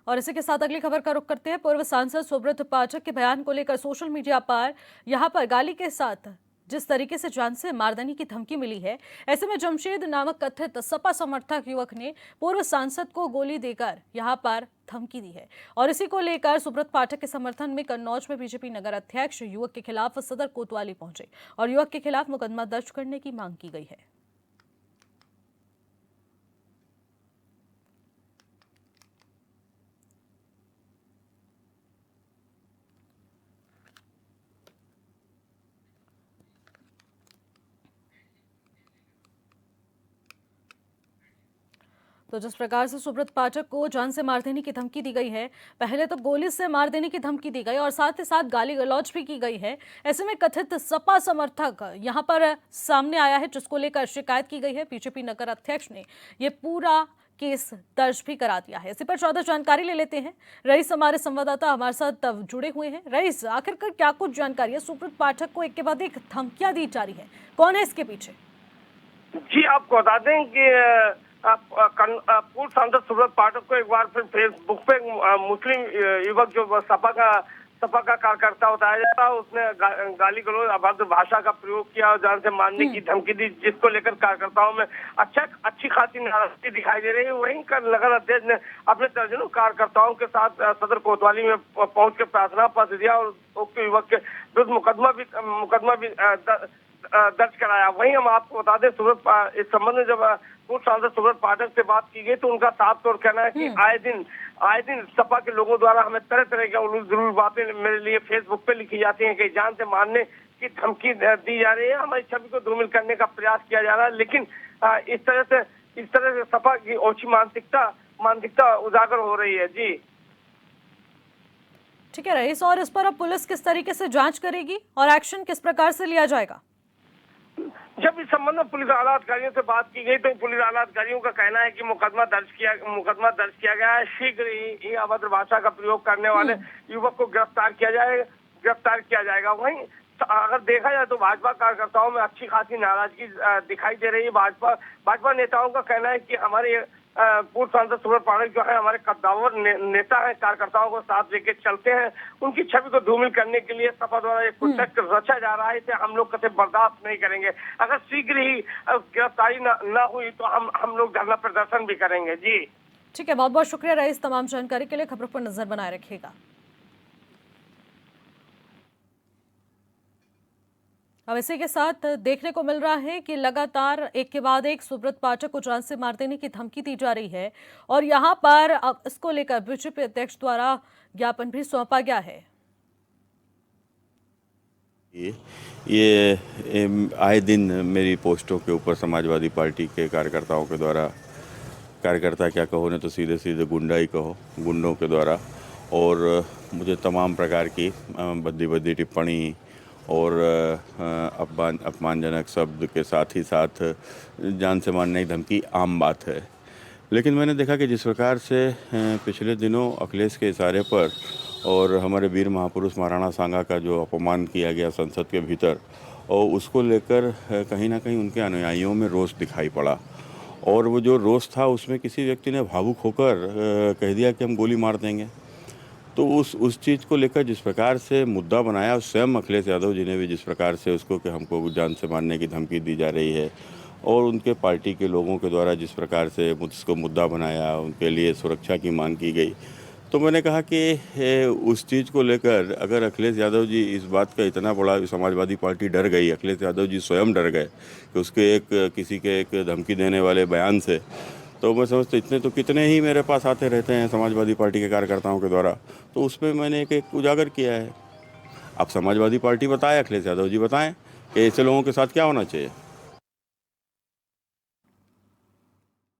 और इसी के साथ अगली खबर का रुख करते हैं। पूर्व सांसद सुब्रत पाठक के बयान को लेकर सोशल मीडिया पर यहां पर गाली के साथ जिस तरीके से जान से मारदेने की धमकी मिली है, ऐसे में जमशेद नामक कथित सपा समर्थक युवक ने पूर्व सांसद को गोली देकर यहां पर धमकी दी है। और इसी को लेकर सुब्रत पाठक के समर्थन में कन्नौज में बीजेपी नगर अध्यक्ष युवक के खिलाफ सदर कोतवाली पहुंचे और युवक के खिलाफ मुकदमा दर्ज करने की मांग की गई है। तो जिस प्रकार से सुब्रत पाठक को जान से मार देने की धमकी दी गई है, पहले तो गोली से मार देने की धमकी दी गई और साथ ही साथ गाली गलौज भी की गई है। ऐसे में कथित सपा समर्थक यहां पर सामने आया है, जिसको लेकर शिकायत की गई है। बीजेपी नगर अध्यक्ष ने ये पूरा केस दर्ज भी करा दिया है। इसी पर ज्यादा जानकारी ले लेते हैं। रईस हमारे संवाददाता हमारे साथ जुड़े हुए हैं। रईस, आखिरकार क्या कुछ जानकारी है? सुब्रत पाठक को एक के बाद एक धमकियां दी जा रही है, कौन है इसके पीछे? जी, आपको बता दें कि पूर्व सांसद सुब्रत पाठक को एक बार फिर फेसबुक पे मुस्लिम युवक जो सपा का कार्यकर्ता बताया जाता है, उसने गाली गलौज अभद्र भाषा का प्रयोग किया और जान से मारने की धमकी दी, जिसको लेकर कार्यकर्ताओं में अच्छी खासी नाराजगी दिखाई दे रही है। वहीं नगर अध्यक्ष ने अपने दर्जनों कार्यकर्ताओं के साथ सदर कोतवाली में पहुंच कर प्रार्थना पत्र दिया और उक्त युवक के विरुद्ध मुकदमा भी दर्ज कराया। वहीं हम आपको बता दें, इस संबंध में जब पूर्व सांसद सुब्रत पाठक से बात की गई तो उनका साफ तौर कहना है कि आए दिन सपा के लोगों द्वारा हमें तरह तरह की उलूल बातें मेरे लिए फेसबुक पे लिखी जाती हैं कि जान से मारने की धमकी दी जा रही है, हमारी छवि को धूमिल करने का प्रयास किया जा रहा है। लेकिन इस तरह से सपा की ओछी मानसिकता उजागर हो रही है। जी ठीक है रईस, और इस पर अब पुलिस किस तरीके से जांच करेगी और एक्शन किस प्रकार से लिया जाएगा? जब इस संबंध में पुलिस आला अधिकारियों से बात की गई तो पुलिस आला अधिकारियों का कहना है कि मुकदमा दर्ज किया गया है। शीघ्र ही अभद्र भाषा का प्रयोग करने वाले युवक को गिरफ्तार किया जाएगा। वहीं अगर देखा जाए तो भाजपा कार्यकर्ताओं में अच्छी खासी नाराजगी दिखाई दे रही है। भाजपा नेताओं का कहना है कि हमारे पूर्व सांसद सुब्रत पाठक जो है हमारे कद्दावर नेता है, कार्यकर्ताओं को साथ लेके चलते हैं। उनकी छवि को धूमिल करने के लिए सपा द्वारा एक कुचक्र रचा जा रहा है, इसे हम लोग कभी बर्दाश्त नहीं करेंगे। अगर शीघ्र ही गिरफ्तारी न हुई तो हम लोग धरना प्रदर्शन भी करेंगे। जी ठीक है, बहुत बहुत शुक्रिया रईस तमाम जानकारी के लिए। खबरों पर नजर बनाए रखिएगा। अब इसी के साथ देखने को मिल रहा है कि लगातार एक के बाद एक सुब्रत पाठक को जान से मार देने की धमकी दी जा रही है और यहां पर इसको लेकर बीजेपी अध्यक्ष द्वारा ज्ञापन भी सौंपा गया है। ये आए दिन मेरी पोस्टों के ऊपर समाजवादी पार्टी के कार्यकर्ताओं के द्वारा, कार्यकर्ता क्या कहो न तो सीधे सीधे गुंडा ही कहो, गुंडों के द्वारा और मुझे तमाम प्रकार की भद्दी टिप्पणी और अपमानजनक शब्द के साथ ही साथ जान से मारने की धमकी आम बात है। लेकिन मैंने देखा कि जिस प्रकार से पिछले दिनों अखिलेश के इशारे पर और हमारे वीर महापुरुष महाराणा सांगा का जो अपमान किया गया संसद के भीतर, और उसको लेकर कहीं ना कहीं उनके अनुयायियों में रोष दिखाई पड़ा। और वो जो रोष था उसमें किसी व्यक्ति ने भावुक होकर कह दिया कि हम गोली मार देंगे। तो उस चीज़ को लेकर जिस प्रकार से मुद्दा बनाया, स्वयं अखिलेश यादव जी ने भी जिस प्रकार से उसको कि हमको जान से मारने की धमकी दी जा रही है और उनके पार्टी के लोगों के द्वारा जिस प्रकार से उसको मुद्दा बनाया, उनके लिए सुरक्षा की मांग की गई, तो मैंने कहा कि उस चीज़ को लेकर अगर अखिलेश यादव जी इस बात का इतना बड़ा समाजवादी पार्टी डर गई, अखिलेश यादव जी स्वयं डर गए कि उसके किसी के एक धमकी देने वाले बयान से, तो मैं समझता इतने तो कितने ही मेरे पास आते रहते हैं समाजवादी पार्टी के कार्यकर्ताओं के द्वारा। तो उसमें मैंने एक उजागर किया है। अब समाजवादी पार्टी बताए, अखिलेश यादव जी बताएं कि ऐसे लोगों के साथ क्या होना चाहिए।